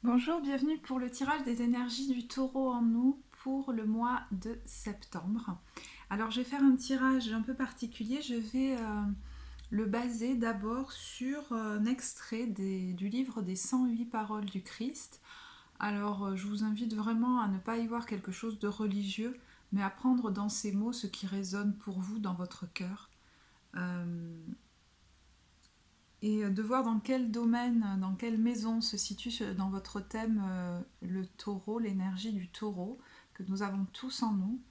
Bonjour, bienvenue pour le tirage des énergies du taureau en nous pour le mois de septembre. Alors je vais faire un tirage un peu particulier, je vais le baser d'abord sur un extrait du livre des 108 paroles du Christ. Alors je vous invite vraiment à ne pas y voir quelque chose de religieux, mais à prendre dans ces mots ce qui résonne pour vous dans votre cœur. Euh, et de voir dans quel domaine, dans quelle maison se situe dans votre thème le taureau, l'énergie du taureau que nous avons tous en nous.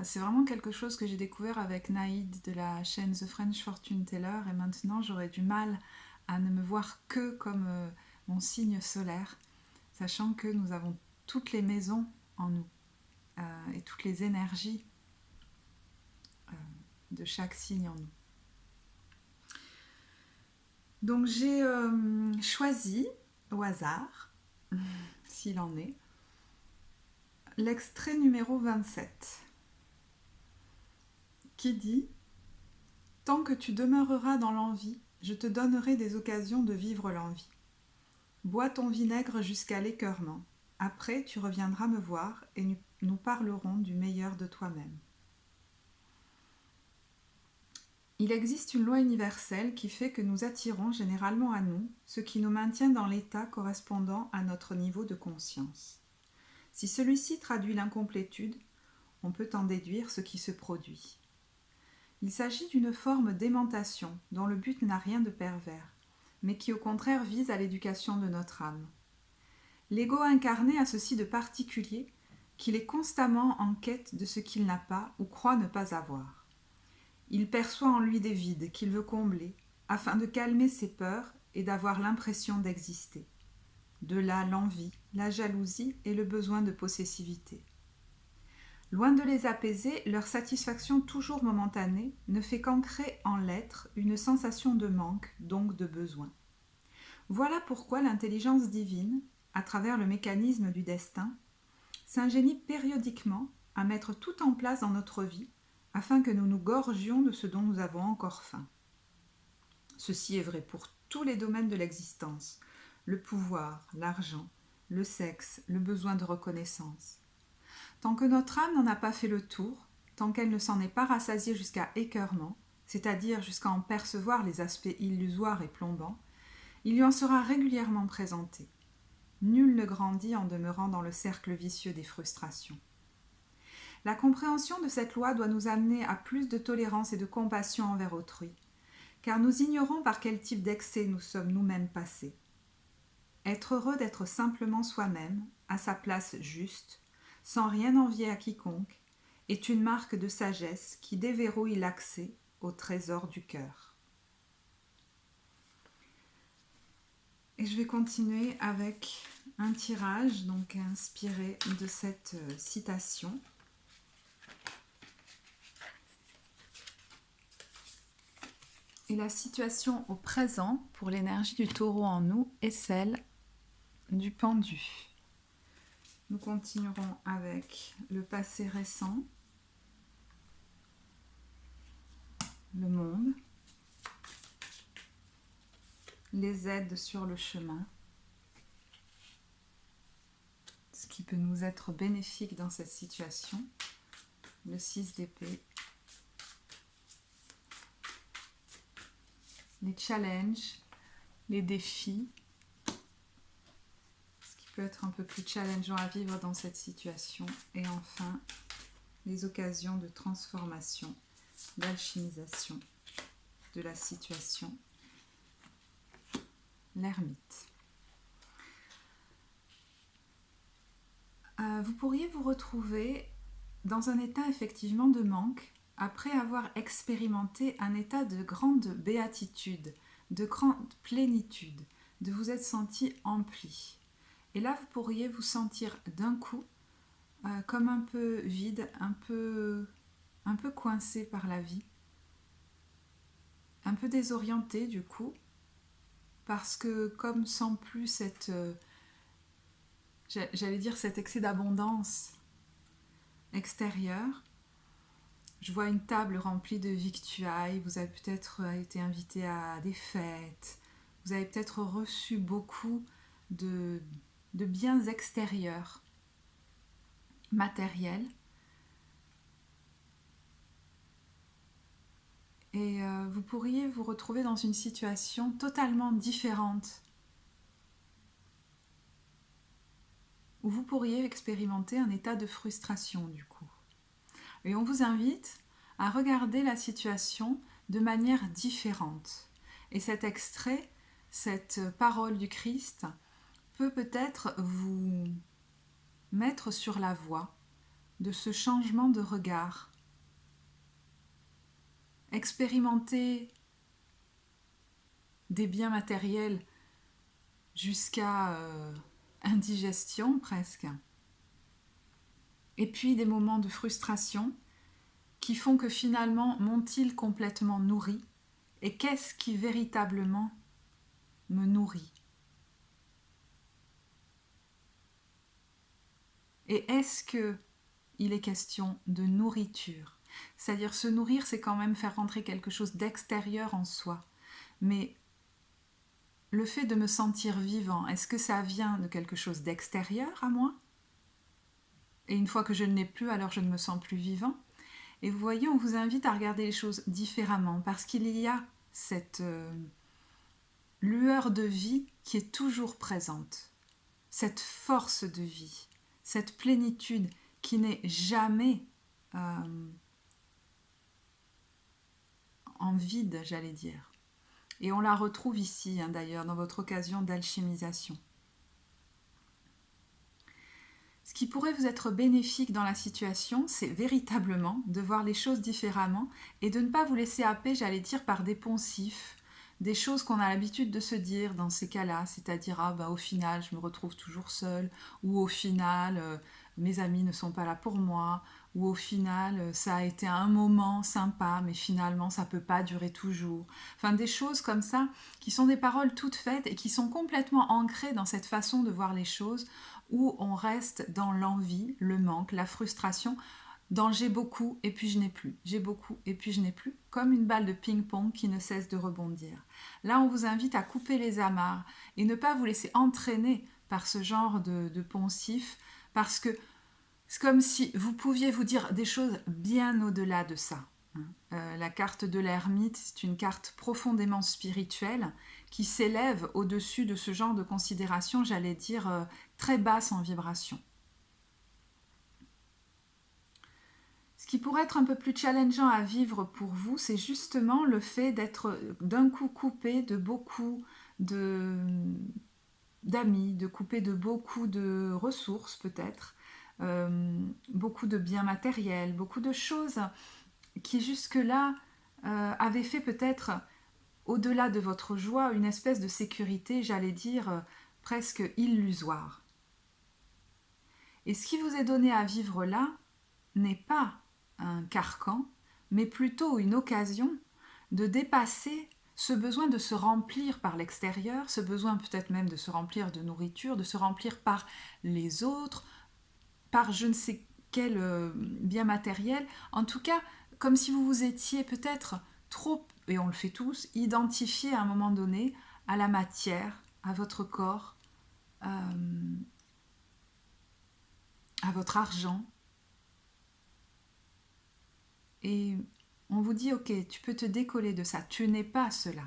C'est vraiment quelque chose que j'ai découvert avec Naïd de la chaîne The French Fortune Teller et maintenant j'aurais du mal à ne me voir que comme mon signe solaire, sachant que nous avons toutes les maisons en nous et toutes les énergies euh, de chaque signe en nous. Donc j'ai choisi au hasard, s'il en est, l'extrait numéro 27 qui dit tant que tu demeureras dans l'envie, je te donnerai des occasions de vivre l'envie. Bois ton vinaigre jusqu'à l'écœurement. Après, tu reviendras me voir et nous parlerons du meilleur de toi-même. Il existe une loi universelle qui fait que nous attirons généralement à nous ce qui nous maintient dans l'état correspondant à notre niveau de conscience. Si celui-ci traduit l'incomplétude, on peut en déduire ce qui se produit. Il s'agit d'une forme d'aimantation dont le but n'a rien de pervers, mais qui au contraire vise à l'éducation de notre âme. L'ego incarné a ceci de particulier qu'il est constamment en quête de ce qu'il n'a pas ou croit ne pas avoir. Il perçoit en lui des vides qu'il veut combler afin de calmer ses peurs et d'avoir l'impression d'exister. De là l'envie, la jalousie et le besoin de possessivité. Loin de les apaiser, leur satisfaction toujours momentanée ne fait qu'ancrer en l'être une sensation de manque, donc de besoin. Voilà pourquoi l'intelligence divine, à travers le mécanisme du destin, s'ingénie périodiquement à mettre tout en place dans notre vie afin que nous nous gorgions de ce dont nous avons encore faim. Ceci est vrai pour tous les domaines de l'existence, le pouvoir, l'argent, le sexe, le besoin de reconnaissance. Tant que notre âme n'en a pas fait le tour, tant qu'elle ne s'en est pas rassasiée jusqu'à écœurement, c'est-à-dire jusqu'à en percevoir les aspects illusoires et plombants, il lui en sera régulièrement présenté. Nul ne grandit en demeurant dans le cercle vicieux des frustrations. La compréhension de cette loi doit nous amener à plus de tolérance et de compassion envers autrui, car nous ignorons par quel type d'excès nous sommes nous-mêmes passés. Être heureux d'être simplement soi-même, à sa place juste, sans rien envier à quiconque, est une marque de sagesse qui déverrouille l'accès au trésor du cœur. Et je vais continuer avec un tirage donc inspiré de cette citation. Et la situation au présent pour l'énergie du taureau en nous est celle du pendu. Nous continuerons avec le passé récent, le monde, les aides sur le chemin, ce qui peut nous être bénéfique dans cette situation, le 6 d'épée, les challenges, les défis, ce qui peut être un peu plus challengeant à vivre dans cette situation, et enfin les occasions de transformation, d'alchimisation de la situation, l'ermite. Vous pourriez vous retrouver dans un état effectivement de manque après avoir expérimenté un état de grande béatitude, de grande plénitude, de vous être senti empli. Et là, vous pourriez vous sentir d'un coup comme un peu vide, un peu coincé par la vie, un peu désorienté du coup, parce que comme sans plus cette, j'allais dire cet excès d'abondance extérieure, je vois une table remplie de victuailles, vous avez peut-être été invité à des fêtes, vous avez peut-être reçu beaucoup de, de biens extérieurs, matériels. Et vous pourriez vous retrouver dans une situation totalement différente, où vous pourriez expérimenter un état de frustration du coup. Et on vous invite à regarder la situation de manière différente. Et cet extrait, cette parole du Christ, peut peut-être vous mettre sur la voie de ce changement de regard. Expérimenter des biens matériels jusqu'à indigestion presque. Et puis des moments de frustration qui font que finalement m'ont-ils complètement nourri? Et qu'est-ce qui véritablement me nourrit? Et est-ce qu'il est question de nourriture? C'est-à-dire se nourrir, c'est quand même faire rentrer quelque chose d'extérieur en soi. Mais le fait de me sentir vivant, est-ce que ça vient de quelque chose d'extérieur à moi? Et une fois que je ne l'ai plus, alors je ne me sens plus vivant. Et vous voyez, on vous invite à regarder les choses différemment parce qu'il y a cette lueur de vie qui est toujours présente, cette force de vie, cette plénitude qui n'est jamais en vide, j'allais dire. Et on la retrouve ici, d'ailleurs, dans votre occasion d'alchimisation. Ce qui pourrait vous être bénéfique dans la situation, c'est véritablement de voir les choses différemment et de ne pas vous laisser happer, j'allais dire, par des poncifs, des choses qu'on a l'habitude de se dire dans ces cas-là, c'est-à-dire au final je me retrouve toujours seule, ou au final mes amis ne sont pas là pour moi, ou au final ça a été un moment sympa mais finalement ça ne peut pas durer toujours. Enfin des choses comme ça qui sont des paroles toutes faites et qui sont complètement ancrées dans cette façon de voir les choses où on reste dans l'envie, le manque, la frustration, dans j'ai beaucoup et puis je n'ai plus, j'ai beaucoup et puis je n'ai plus, comme une balle de ping-pong qui ne cesse de rebondir. Là, on vous invite à couper les amarres et ne pas vous laisser entraîner par ce genre de poncif, parce que c'est comme si vous pouviez vous dire des choses bien au-delà de ça. La carte de l'ermite, c'est une carte profondément spirituelle qui s'élève au-dessus de ce genre de considération, j'allais dire, très basse en vibration. Ce qui pourrait être un peu plus challengeant à vivre pour vous, c'est justement le fait d'être d'un coup coupé de beaucoup d'amis, de couper de beaucoup de ressources peut-être, beaucoup de biens matériels, beaucoup de choses qui jusque-là avaient fait peut-être, au-delà de votre joie, une espèce de sécurité, j'allais dire, presque illusoire. Et ce qui vous est donné à vivre là n'est pas un carcan, mais plutôt une occasion de dépasser ce besoin de se remplir par l'extérieur, ce besoin peut-être même de se remplir de nourriture, de se remplir par les autres, par je ne sais quel bien matériel. En tout cas, comme si vous vous étiez peut-être trop, et on le fait tous, identifié à un moment donné à la matière, à votre corps, à votre argent. Et on vous dit, ok, tu peux te décoller de ça, tu n'es pas cela.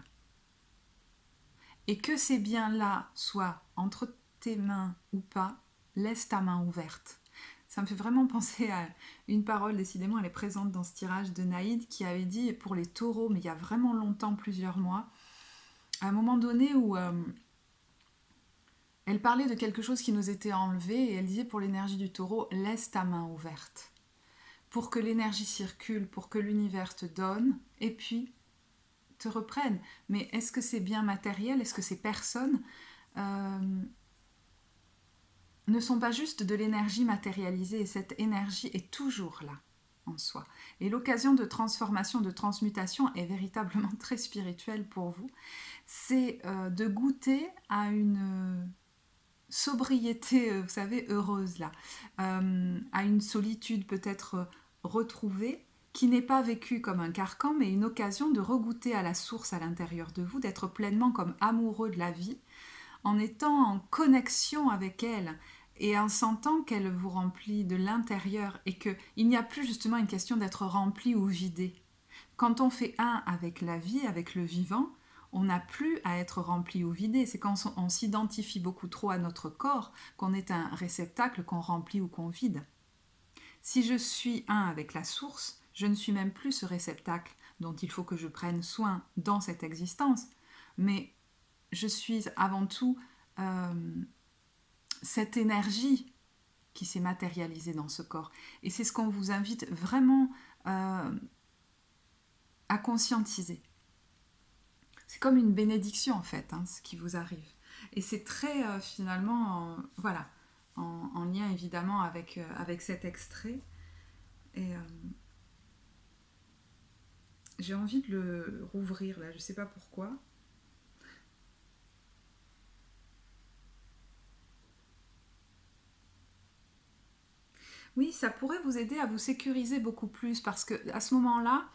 Et que ces biens-là soient entre tes mains ou pas, laisse ta main ouverte. Ça me fait vraiment penser à une parole, décidément, elle est présente dans ce tirage de Naïd, qui avait dit pour les taureaux, mais il y a vraiment longtemps, plusieurs mois, à un moment donné où elle parlait de quelque chose qui nous était enlevé, et elle disait pour l'énergie du taureau, laisse ta main ouverte. Pour que l'énergie circule, pour que l'univers te donne, et puis te reprenne. Mais est-ce que c'est bien matériel? Est-ce que ces personnes ne sont pas juste de l'énergie matérialisée? Et cette énergie est toujours là en soi. Et l'occasion de transformation, de transmutation est véritablement très spirituelle pour vous. C'est de goûter à une sobriété, vous savez, heureuse là, à une solitude peut-être retrouvée, qui n'est pas vécue comme un carcan, mais une occasion de regoûter à la source à l'intérieur de vous, d'être pleinement comme amoureux de la vie, en étant en connexion avec elle et en sentant qu'elle vous remplit de l'intérieur et qu'il n'y a plus justement une question d'être rempli ou vidé. Quand on fait un avec la vie, avec le vivant, on n'a plus à être rempli ou vidé. C'est quand on s'identifie beaucoup trop à notre corps qu'on est un réceptacle qu'on remplit ou qu'on vide. Si je suis un avec la source, je ne suis même plus ce réceptacle dont il faut que je prenne soin dans cette existence, mais je suis avant tout cette énergie qui s'est matérialisée dans ce corps. Et c'est ce qu'on vous invite vraiment à conscientiser. C'est comme une bénédiction en fait, ce qui vous arrive. Et c'est très finalement, voilà, en lien évidemment avec cet extrait. Et j'ai envie de le rouvrir là, je sais pas pourquoi. Oui, ça pourrait vous aider à vous sécuriser beaucoup plus parce que à ce moment-là,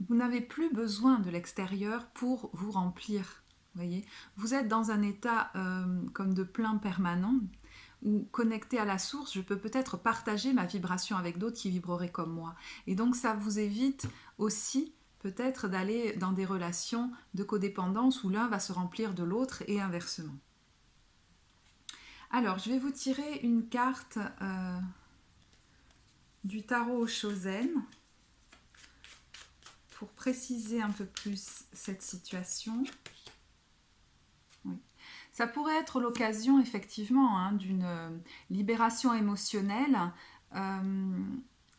vous n'avez plus besoin de l'extérieur pour vous remplir. Voyez, vous êtes dans un état comme de plein permanent ou connecté à la source, je peux peut-être partager ma vibration avec d'autres qui vibreraient comme moi. Et donc ça vous évite aussi peut-être d'aller dans des relations de codépendance où l'un va se remplir de l'autre et inversement. Alors, je vais vous tirer une carte du tarot Chosen pour préciser un peu plus cette situation. Oui. Ça pourrait être l'occasion effectivement d'une libération émotionnelle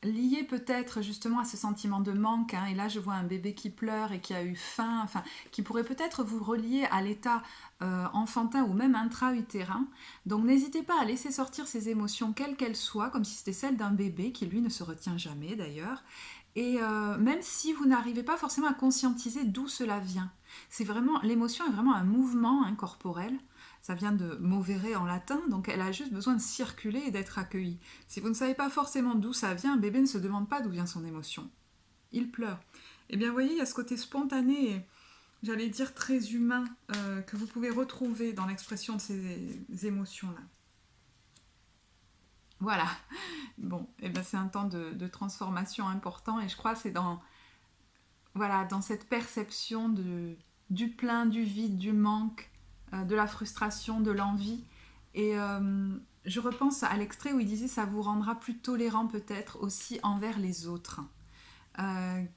liée peut-être justement à ce sentiment de manque. Et là, je vois un bébé qui pleure et qui a eu faim, enfin, qui pourrait peut-être vous relier à l'état enfantin ou même intra-utérin. Donc n'hésitez pas à laisser sortir ces émotions, quelles qu'elles soient, comme si c'était celle d'un bébé qui lui ne se retient jamais d'ailleurs. Et même si vous n'arrivez pas forcément à conscientiser d'où cela vient, c'est vraiment, l'émotion est vraiment un mouvement corporel. Ça vient de movere en latin, donc elle a juste besoin de circuler et d'être accueillie. Si vous ne savez pas forcément d'où ça vient, un bébé ne se demande pas d'où vient son émotion. Il pleure. Eh bien, vous voyez, il y a ce côté spontané et, j'allais dire, très humain que vous pouvez retrouver dans l'expression de ces émotions-là. Voilà. Bon, eh bien, c'est un temps de transformation important et je crois que c'est voilà, dans cette perception du plein, du vide, du manque, de la frustration, de l'envie. Et je repense à l'extrait où il disait ça vous rendra plus tolérant peut-être aussi envers les autres,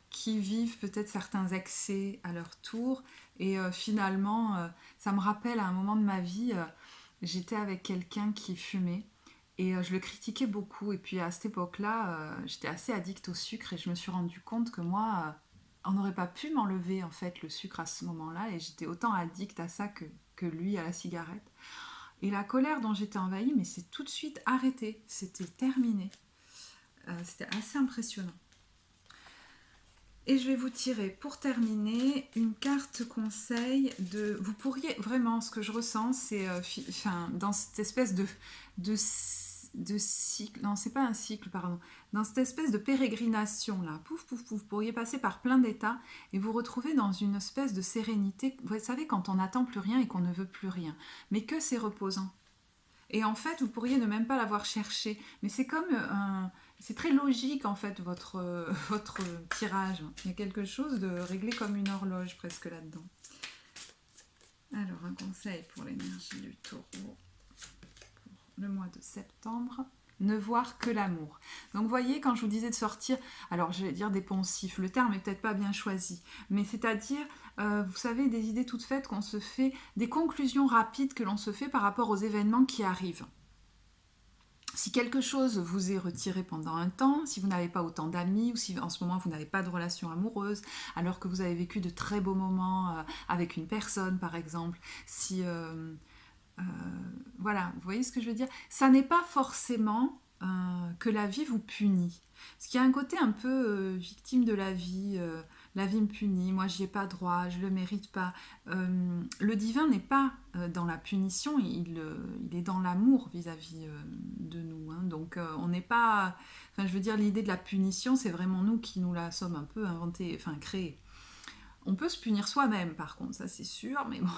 qui vivent peut-être certains excès à leur tour. Et finalement, ça me rappelle à un moment de ma vie, j'étais avec quelqu'un qui fumait. Et je le critiquais beaucoup. Et puis à cette époque-là, j'étais assez addict au sucre et je me suis rendu compte que moi, on n'aurait pas pu m'enlever en fait le sucre à ce moment-là. Et j'étais autant addict à ça que lui à la cigarette. Et la colère dont j'étais envahie, mais c'est tout de suite arrêté. C'était terminé. C'était assez impressionnant. Et je vais vous tirer pour terminer une carte conseil de... Vous pourriez vraiment, ce que je ressens, c'est dans cette espèce de cycle, non c'est pas un cycle pardon, dans cette espèce de pérégrination là, pouf pouf pouf, vous pourriez passer par plein d'états et vous retrouver dans une espèce de sérénité, vous savez quand on n'attend plus rien et qu'on ne veut plus rien, mais que c'est reposant. Et en fait, vous pourriez ne même pas l'avoir cherché. Mais c'est comme c'est très logique en fait votre tirage. Il y a quelque chose de réglé comme une horloge presque là-dedans. Alors, un conseil pour l'énergie du taureau pour le mois de septembre. Ne voir que l'amour. Donc vous voyez, quand je vous disais de sortir, alors je vais dire des poncifs, le terme est peut-être pas bien choisi, mais c'est-à-dire, vous savez, des idées toutes faites qu'on se fait, des conclusions rapides que l'on se fait par rapport aux événements qui arrivent. Si quelque chose vous est retiré pendant un temps, si vous n'avez pas autant d'amis ou si en ce moment vous n'avez pas de relation amoureuse, alors que vous avez vécu de très beaux moments avec une personne par exemple, si voilà, vous voyez ce que je veux dire? Ça n'est pas forcément que la vie vous punit. Parce qu'il y a un côté un peu victime de la vie me punit, moi j'y ai pas droit, je le mérite pas. Le divin n'est pas dans la punition, il est dans l'amour vis-à-vis de nous. Donc on n'est pas... Enfin je veux dire, l'idée de la punition, c'est vraiment nous qui nous la sommes un peu inventée, enfin créée. On peut se punir soi-même, par contre, ça c'est sûr, mais bon.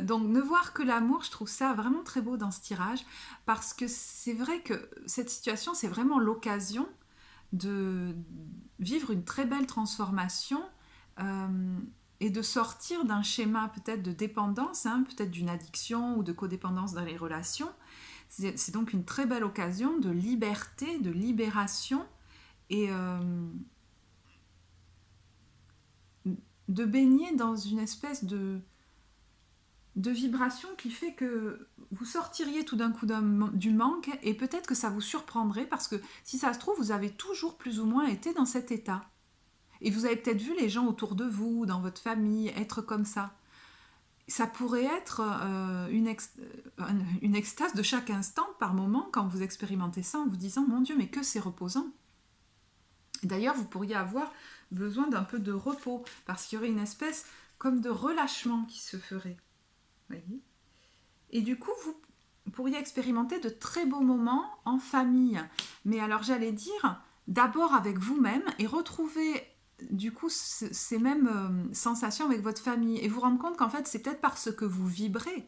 Donc ne voir que l'amour, je trouve ça vraiment très beau dans ce tirage, parce que c'est vrai que cette situation, c'est vraiment l'occasion de vivre une très belle transformation euh, et de sortir d'un schéma peut-être de dépendance, hein, peut-être d'une addiction ou de codépendance dans les relations. C'est donc une très belle occasion de liberté, de libération et de baigner dans une espèce de vibration qui fait que vous sortiriez tout d'un coup du manque et peut-être que ça vous surprendrait parce que si ça se trouve, vous avez toujours plus ou moins été dans cet état. Et vous avez peut-être vu les gens autour de vous, dans votre famille, être comme ça. Ça pourrait être une extase de chaque instant par moment quand vous expérimentez ça en vous disant mon Dieu, mais que c'est reposant. D'ailleurs, vous pourriez avoir besoin d'un peu de repos parce qu'il y aurait une espèce comme de relâchement qui se ferait. Voyez. Et du coup, vous pourriez expérimenter de très beaux moments en famille. Mais alors, j'allais dire, d'abord avec vous-même et retrouver du coup ces mêmes sensations avec votre famille et vous rendre compte qu'en fait, c'est peut-être parce que vous vibrez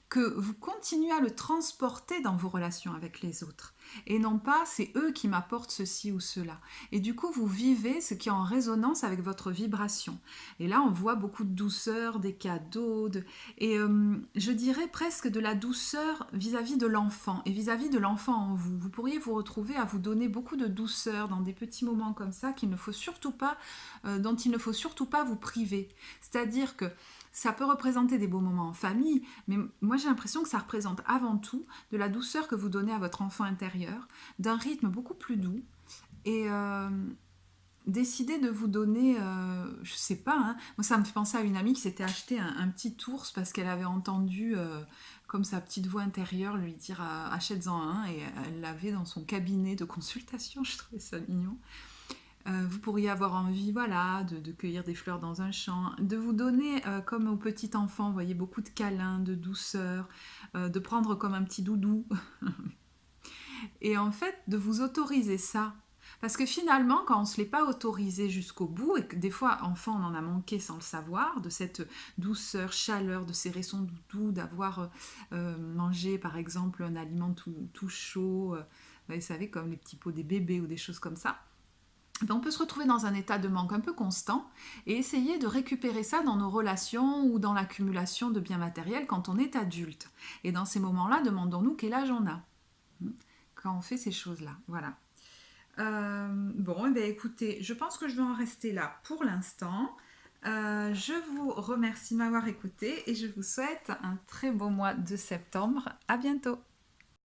que vous continuez à le transporter dans vos relations avec les autres. Et non pas c'est eux qui m'apportent ceci ou cela. Et du coup, vous vivez ce qui est en résonance avec votre vibration. Et là, on voit beaucoup de douceur, des cadeaux, et je dirais presque de la douceur vis-à-vis de l'enfant et vis-à-vis de l'enfant en vous. Vous pourriez vous retrouver à vous donner beaucoup de douceur dans des petits moments comme ça qu'il ne faut surtout pas, dont il ne faut surtout pas vous priver. C'est-à-dire que ça peut représenter des beaux moments en famille, mais moi j'ai l'impression que ça représente avant tout de la douceur que vous donnez à votre enfant intérieur, d'un rythme beaucoup plus doux, et décider de vous donner, je sais pas, hein, moi ça me fait penser à une amie qui s'était acheté un petit ours parce qu'elle avait entendu comme sa petite voix intérieure lui dire achète-en un, et elle l'avait dans son cabinet de consultation, je trouvais ça mignon. Vous pourriez avoir envie, voilà, de cueillir des fleurs dans un champ, de vous donner, comme au petit enfant, vous voyez, beaucoup de câlins, de douceur, de prendre comme un petit doudou. Et en fait, de vous autoriser ça. Parce que finalement, quand on ne se l'est pas autorisé jusqu'au bout, et que des fois, enfant, on en a manqué sans le savoir, de cette douceur, chaleur, de serrer son doudou, d'avoir mangé, par exemple, un aliment tout chaud, vous savez, comme les petits pots des bébés ou des choses comme ça, on peut se retrouver dans un état de manque un peu constant et essayer de récupérer ça dans nos relations ou dans l'accumulation de biens matériels quand on est adulte. Et dans ces moments-là, demandons-nous quel âge on a quand on fait ces choses-là. Voilà. Bon, eh bien, écoutez, je pense que je vais en rester là pour l'instant. Je vous remercie de m'avoir écouté et je vous souhaite un très beau mois de septembre. À bientôt.